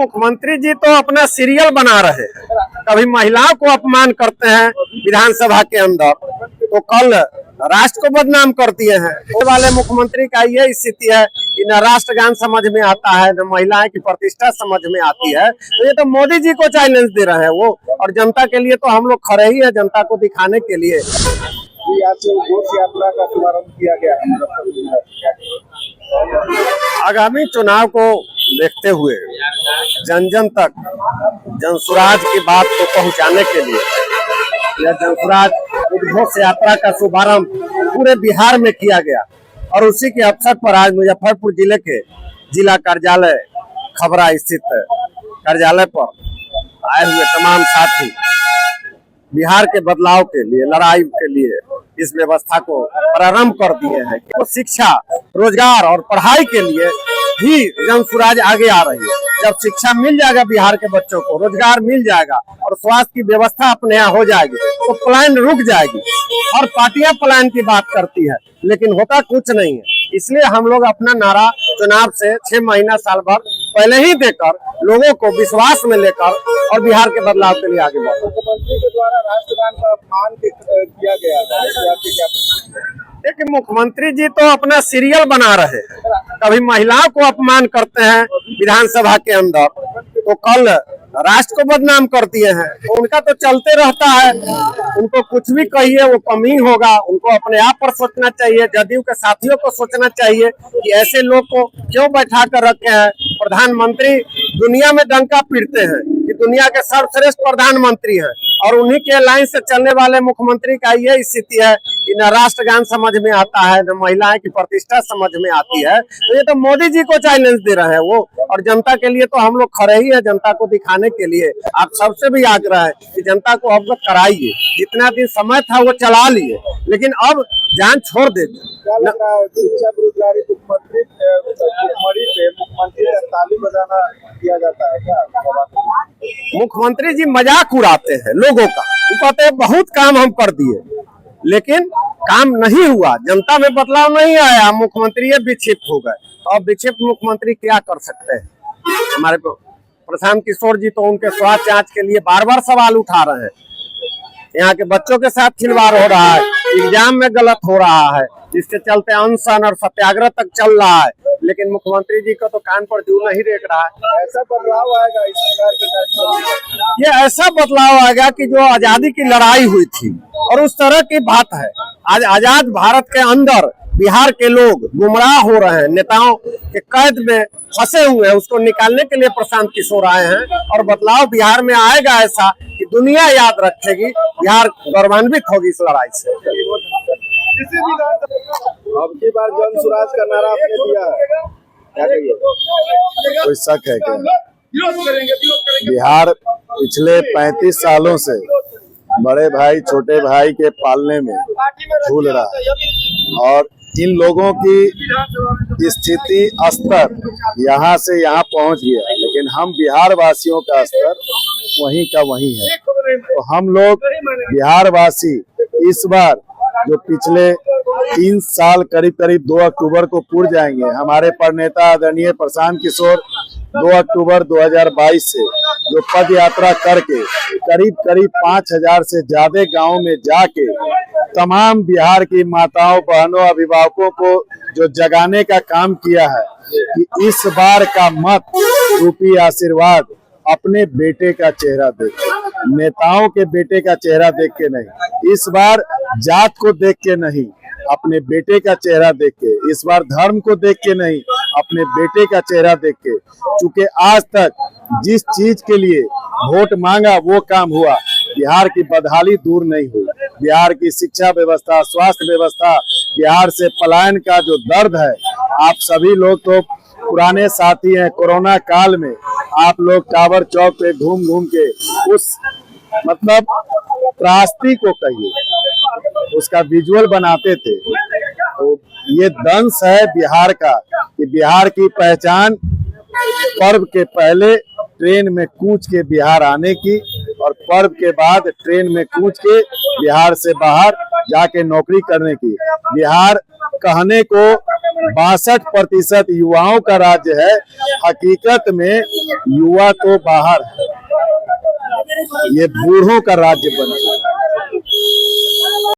मुख्यमंत्री जी तो अपना सीरियल बना रहे हैं, कभी महिलाओं को अपमान करते हैं विधानसभा के अंदर, तो कल राष्ट्र को बदनाम कर दिए हैं। ये वाले मुख्यमंत्री का ये स्थिति है कि न राष्ट्रगान समझ में आता है, न महिलाएं की प्रतिष्ठा समझ में आती है। तो ये तो मोदी जी को चैलेंज दे रहे हैं वो, और जनता के लिए तो हम लोग खड़े ही है, जनता को दिखाने के लिए। आज घोष यात्रा का शुभारंभ किया गया है। आगामी चुनाव को देखते हुए जन जन तक जनसुराज की बात को पहुंचाने के लिए यह जनसुराज घोष यात्रा का शुभारंभ पूरे बिहार में किया गया, और उसी के अवसर पर आज मुजफ्फरपुर जिले के जिला कार्यालय खबरा स्थित कार्यालय पर आए हुए तमाम साथी बिहार के बदलाव के लिए, लड़ाई के लिए इस व्यवस्था को प्रारंभ कर दिए हैं। तो शिक्षा, रोजगार और पढ़ाई के लिए भी जनसुराज आगे आ रही है। जब शिक्षा मिल जाएगा बिहार के बच्चों को, रोजगार मिल जाएगा और स्वास्थ्य की व्यवस्था अपने यहाँ हो जाएगी, तो पलायन रुक जाएगी। और पार्टियां पलायन की बात करती है, लेकिन होता कुछ नहीं है। इसलिए हम लोग अपना नारा चुनाव से 6 महीना साल भर पहले ही देकर लोगों को विश्वास में लेकर और बिहार के बदलाव के लिए आगे बढ़े। मुख्यमंत्री के द्वारा राष्ट्रगान का अपमान किया गया है। देखिए, मुख्यमंत्री जी तो अपना सीरियल बना रहे हैं, कभी महिलाओं को अपमान करते हैं विधानसभा के अंदर, तो कल राष्ट्र को बदनाम कर दिए हैं। तो उनका तो चलते रहता है, उनको कुछ भी कहिए वो कम ही होगा। उनको अपने आप पर सोचना चाहिए, जदयू के साथियों को सोचना चाहिए कि ऐसे लोग को क्यों बैठा कर रखे हैं। प्रधानमंत्री दुनिया में डंका पीटते हैं कि दुनिया के सर्वश्रेष्ठ प्रधानमंत्री हैं, और उन्हीं के लाइन से चलने वाले मुख्यमंत्री का ये स्थिति है कि न राष्ट्रगान समझ में आता है, न महिलाएं की प्रतिष्ठा समझ में आती है। तो ये तो मोदी जी को चैलेंज दे रहे हैं वो, और जनता के लिए तो हम लोग खड़े ही है, जनता को दिखाने के लिए। आप सबसे भी आग्रह है कि जनता को अवगत कराइए। जितना दिन समय था वो चला लिए, लेकिन अब जान छोड़ दे। शिक्षा बेरोजगारी मुख्यमंत्री का ताली बजाना किया जाता है क्या? मुख्यमंत्री जी मजाक उड़ाते हैं लोगों का। वो कहते हैं बहुत काम हम कर दिए, लेकिन काम नहीं हुआ, जनता में बदलाव नहीं आया, मुख्यमंत्री ये विक्षिप्त हो गए। तो अब विक्षिप्त मुख्यमंत्री क्या कर सकते हैं? हमारे प्रशांत किशोर जी तो उनके स्वास्थ्य जांच के लिए बार बार सवाल उठा रहे हैं। यहाँ के बच्चों के साथ खिलवाड़ हो रहा है, एग्जाम में गलत हो रहा है, जिसके चलते अनशन और सत्याग्रह तक चल रहा है, लेकिन मुख्यमंत्री जी को तो कान पर जू नहीं देख रहा है। ऐसा बदलाव आएगा इस सरकार के कार्यक्रम? ये ऐसा बदलाव आएगा कि जो आजादी की लड़ाई हुई थी, और उस तरह की बात है। आज आजाद भारत के अंदर बिहार के लोग गुमराह हो रहे हैं, नेताओं के कैद में फंसे हुए हैं, उसको निकालने के लिए प्रशांत किशोर आए हैं। और बदलाव बिहार में आएगा ऐसा कि दुनिया याद रखेगी, बिहार गौरवान्वित होगी इस लड़ाई से। अब की बार जनसुराज का नारा आपने दिया है, क्या कहिए? कोई शक है क्या? बिहार पिछले 35 सालों से बड़े भाई छोटे भाई के पालने में झूल रहा है, और इन लोगों की स्थिति स्तर यहाँ से यहाँ पहुँच गया, लेकिन हम बिहार वासियों का स्तर वहीं का वहीं है। तो हम लोग बिहार वासी इस बार जो पिछले 3 साल करीब 2 अक्टूबर को पूर्व जाएंगे, हमारे प्रणेता आदरणीय प्रशांत किशोर 2 अक्टूबर 2022 से जो पद यात्रा करके करीब 5000 से ज्यादा गांवों में जाके तमाम बिहार की माताओं, बहनों, अभिभावकों को जो जगाने का काम किया है कि इस बार का मत रूपी आशीर्वाद अपने बेटे का चेहरा देख के, नेताओं के बेटे का चेहरा देख के नहीं, इस बार जात को देख के नहीं, अपने बेटे का चेहरा देख के, इस बार धर्म को देख के नहीं, अपने बेटे का चेहरा देख के। चूंकि आज तक जिस चीज के लिए वोट मांगा वो काम हुआ, बिहार की बदहाली दूर नहीं हुई। बिहार की शिक्षा व्यवस्था, स्वास्थ्य व्यवस्था, बिहार से पलायन का जो दर्द है, आप सभी लोग तो पुराने साथी हैं। कोरोना काल में आप लोग टावर चौक पे घूम घूम के उस मतलब त्रासदी को कहिए उसका विजुअल बनाते थे। तो ये दंश है बिहार का कि बिहार की पहचान पर्व के पहले ट्रेन में कूच के बिहार आने की और पर्व के बाद ट्रेन में कूच के बिहार से बाहर जाके नौकरी करने की। बिहार कहने को 62% युवाओं का राज्य है, हकीकत में युवा तो बाहर है, ये बूढ़ों का राज्य बन चुका है।